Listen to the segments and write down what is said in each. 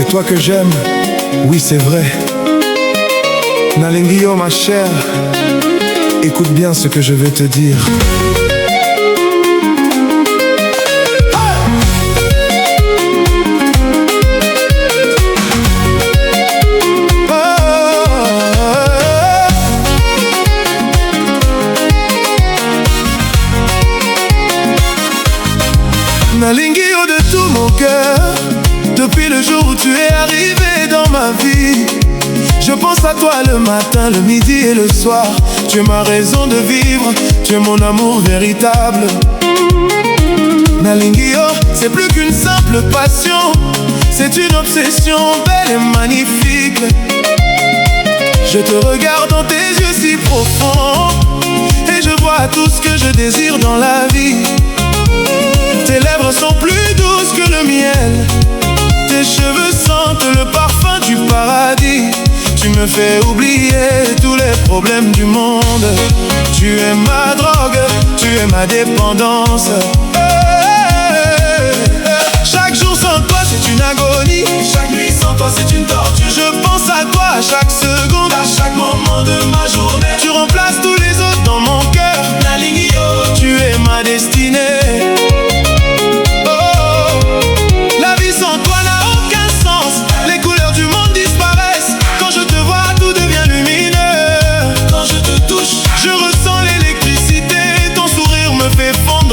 toi que j'aime, oui c'est vrai. Nalingio ma chère, écoute bien ce que je vais te dire. Nalingio de tout mon cœur, depuis le jour où tu es arrivé dans ma vie. Je pense à toi le matin, le midi et le soir. Tu es ma raison de vivre, tu es mon amour véritable. Nalingio, c'est plus qu'une simple passion, c'est une obsession belle et magnifique. Je te regarde dans tes yeux si profonds et je vois tout ce que je désire dans la vie. Tes lèvres sont plus douces que le miel, tes cheveux sentent le parfum du paradis. Tu me fais oublier tous les problèmes du monde. Tu es ma drogue, tu es ma dépendance. Chaque jour sans toi c'est une agonie, chaque nuit sans toi c'est une torture. Je pense à toi à chaque seconde, à chaque moment de ma journée. Tu remplaces tous les autres dans mon cœur. Nalingio, tu es ma destinée.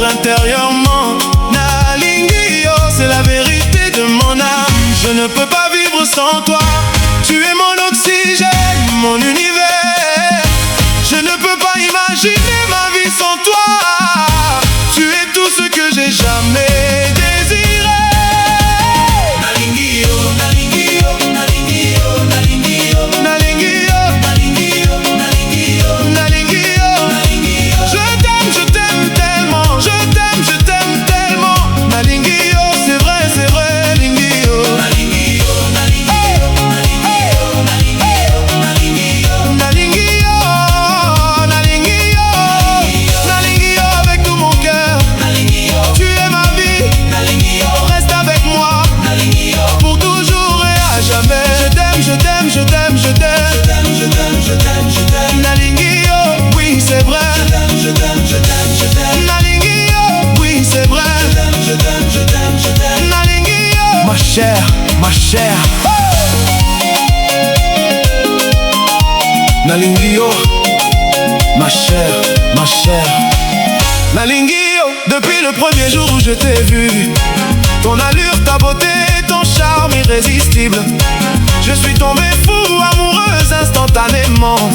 Intérieurement, Nalingio, c'est la vérité de mon âme. Je ne peux pas vivre sans toi. Tu es mon oxygène, mon univers. Je ne peux pas imaginer ma vie sans toi. Tu es tout ce que j'ai jamais désiré. Nalingio, Nalingio, Nalingio, Nalingio, Nalingio, Nalingio, Nalingio, Nalingio, Nalingio. Je t'aime tellement, je t'aime tellement. Nalingio, c'est vrai, Nalingio. Nalingio, Nalingio, Nalingio, Nalingio, Nalingio, Nalingio, Nalingio, avec tout mon cœur. Nalingio, tu es ma vie. Nalingio, reste avec moi. Nalingio, pour toujours et à jamais. Je t'aime, je t'aime, je t'aime, je t'aime. Je t'aime, je t'aime, je t'aime, je t'aime. Nalingio, oui c'est vrai. Je t'aime, je t'aime, je t'aime, je t'aime. Nalingio, oui c'est vrai. Je t'aime, je t'aime, je t'aime, je t'aime. Nalingio, Ma chère, ma chère. Nalingio, ma chère, ma chère. Nalingio, depuis le premier jour où je t'ai vu, ton allure, ta beauté, ton charme irrésistible. Je suis tombé fou, amoureuse instantanément.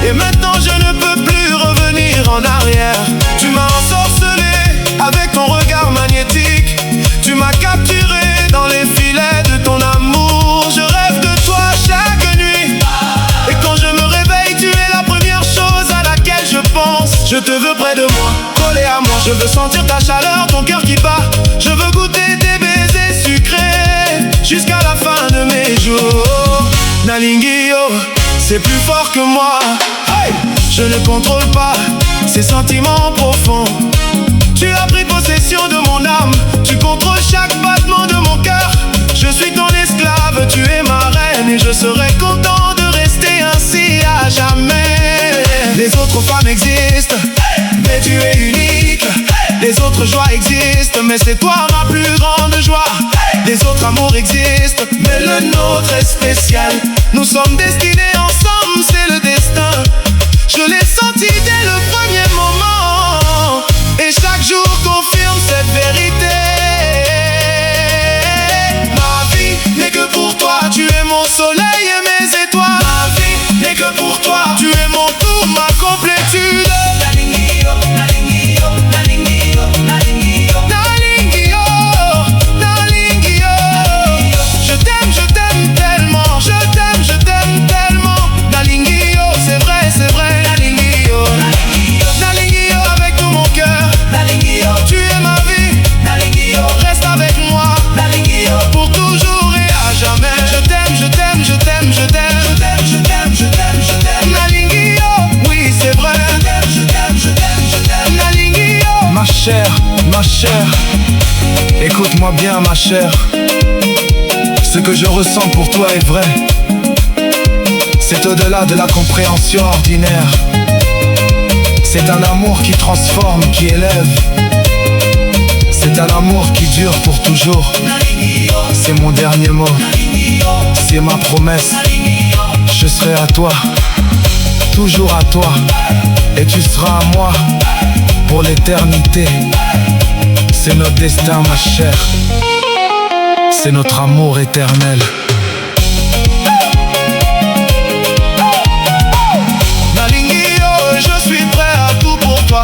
Et maintenant je ne peux plus revenir en arrière. Tu m'as ensorcelé avec ton regard magnétique. Tu m'as capturé dans les filets de ton amour. Je rêve de toi chaque nuit. Et quand je me réveille, tu es la première chose à laquelle je pense. Je te veux près de moi, collé à moi. Je veux sentir ta chaleur, ton cœur qui bat. Je veux goûter tes baisers sucrés jusqu'à la fin de mes jours. Nalingio, c'est plus fort que moi. Hey! Je ne contrôle pas ces sentiments profonds. Tu as pris possession de mon âme. Tu contrôles chaque battement de mon cœur. Je suis ton esclave, tu es ma reine. Et je serai content de rester ainsi à jamais. Les autres femmes existent, mais tu es unique. Les autres joies existent, mais c'est toi ma plus grande joie. Les autres amours existent, mais le nôtre est spécial. Nous sommes destinés ensemble, c'est le destin. Je l'ai senti dès le premier moment. Et chaque jour confirme cette vérité. Ma vie n'est que pour toi. Tu es mon soleil et mes étoiles. Ma vie n'est que pour toi. Tu es mon tout, ma complétude. Nalingio, Nalingio, Nalingio, Nalingio, Nalingio, Nalingio. Je t'aime tellement. Je t'aime tellement. Nalingio, c'est vrai, Nalingio. Nalingio, avec tout mon cœur. Nalingio, tu es ma vie. Nalingio, reste avec moi. Nalingio, pour toujours et à jamais. Je t'aime, je t'aime, je t'aime, je t'aime. Je t'aime, je t'aime, je t'aime, je t'aime. Nalingio, oui c'est vrai. Je t'aime, je t'aime, je t'aime, je t'aime. Nalingio, Ma chère, ma chère. Écoute-moi bien ma chère. Ce que je ressens pour toi est vrai. C'est au-delà de la compréhension ordinaire. C'est un amour qui transforme, qui élève. C'est un amour qui dure pour toujours. C'est mon dernier mot, c'est ma promesse. Je serai à toi, toujours à toi. Et tu seras à moi pour l'éternité. C'est notre destin, ma chère. C'est notre amour éternel. Je suis prêt à tout pour toi,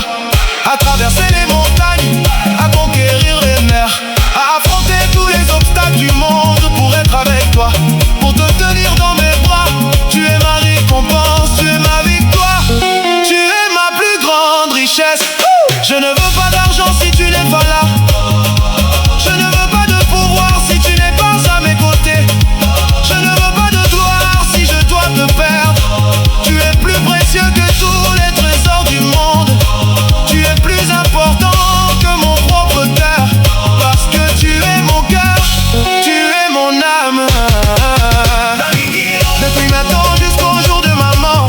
à traverser les montagnes, à conquérir les mers, à affronter tous les obstacles du monde pour être avec toi, pour te tenir dans mes bras. Tu es ma récompense, tu es ma victoire, tu es ma plus grande richesse. Je ne veux pas d'argent si tu n'es pas là. Je ne veux pas de pouvoir si tu n'es pas à mes côtés. Je ne veux pas de gloire si je dois te perdre. Tu es plus précieux que tous les trésors du monde. Tu es plus important que mon propre cœur. Parce que tu es mon cœur, tu es mon âme. Depuis maintenant jusqu'au jour de ma mort,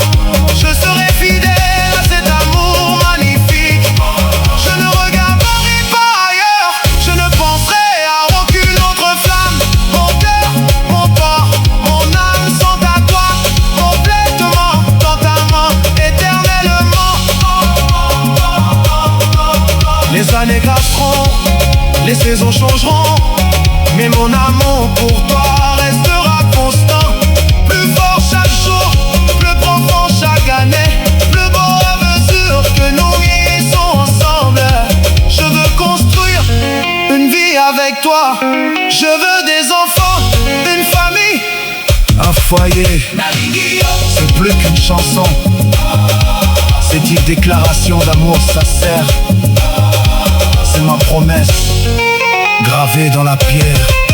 je serai fidèle à cet amour magnifique. Je ne regarderai pas ailleurs, je ne penserai à aucune autre flamme. Mon cœur, mon corps, mon âme sont à toi, complètement dans ta main, éternellement. Les années passeront, les saisons changeront, mais mon amour pour toi restera constant. Plus fort chaque jour, plus profond chaque année, plus beau à mesure que nous vieillissons ensemble. Je veux construire une vie avec toi. Je veux des enfants, une famille, un foyer. C'est plus qu'une chanson, c'est une déclaration d'amour sincère. C'est ma promesse, gravée dans la pierre.